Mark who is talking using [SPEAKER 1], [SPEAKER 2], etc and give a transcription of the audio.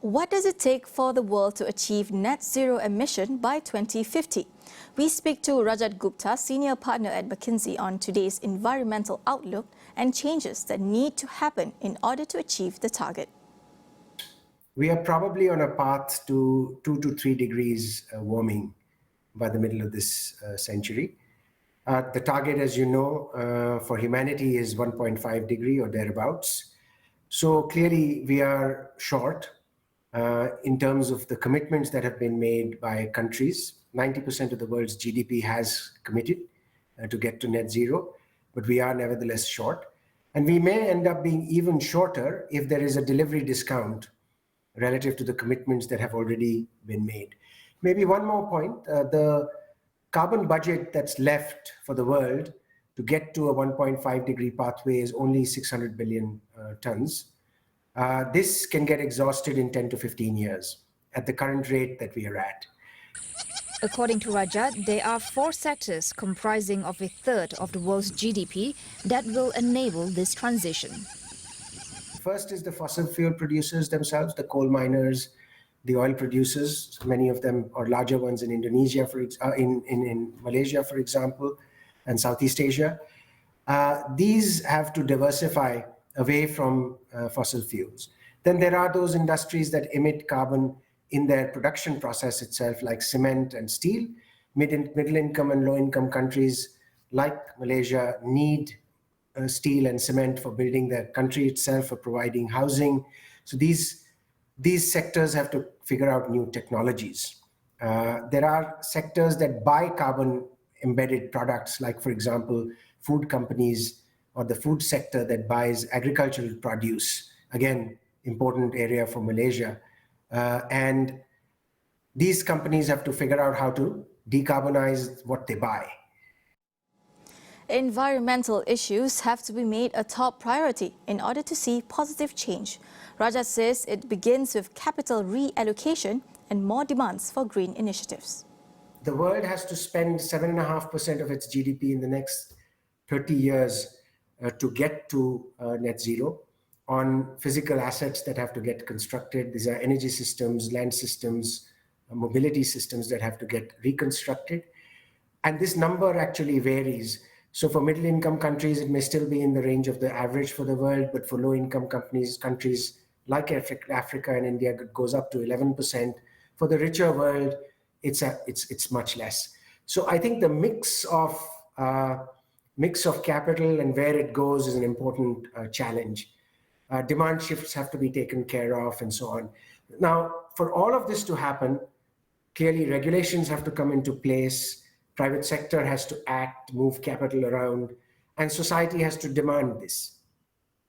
[SPEAKER 1] What does it take for the world to achieve net zero emission by 2050? We speak to Rajat Gupta, Senior Partner at McKinsey, on today's environmental outlook and changes that need to happen in order to achieve the target.
[SPEAKER 2] We are probably on a path to 2 to 3 degrees warming by the middle of this century. The target, as you know, for humanity is 1.5 degree or thereabouts. So clearly we are short in terms of the commitments that have been made by countries. 90% of the world's GDP has committed to get to net zero, but we are nevertheless short. And we may end up being even shorter if there is a delivery discount relative to the commitments that have already been made. Maybe one more point, the carbon budget that's left for the world to get to a 1.5 degree pathway is only 600 billion tons. This can get exhausted in 10 to 15 years at the current rate that we are at.
[SPEAKER 3] According to Rajat, there are 4 sectors comprising of a third of the world's GDP that will enable this transition.
[SPEAKER 2] First is the fossil fuel producers themselves, the coal miners, the oil producers. Many of them are larger ones in Indonesia, in Malaysia, for example, and Southeast Asia. These have to diversify away from fossil fuels. Then there are those industries that emit carbon in their production process itself, like cement and steel. Middle income and low income countries like Malaysia need steel and cement for building their country itself, for providing housing. So these sectors have to figure out new technologies. There are sectors that buy carbon embedded products, like, for example, food companies or the food sector that buys agricultural produce. Again, important area for Malaysia. And these companies have to figure out how to decarbonize what they buy.
[SPEAKER 1] Environmental issues have to be made a top priority in order to see positive change. Rajat says it begins with capital reallocation and more demands for green initiatives.
[SPEAKER 2] The world has to spend 7.5% of its GDP in the next 30 years to get to net zero on physical assets that have to get constructed. These are energy systems, land systems, mobility systems that have to get reconstructed. And this number actually varies. So for middle income countries, it may still be in the range of the average for the world, but for low income countries like Africa and India, it goes up to 11%. For the richer world, it's much less. So I think the mix of capital and where it goes is an important challenge. Demand shifts have to be taken care of and so on. Now, for all of this to happen, clearly regulations have to come into place, private sector has to act, move capital around, and society has to demand this.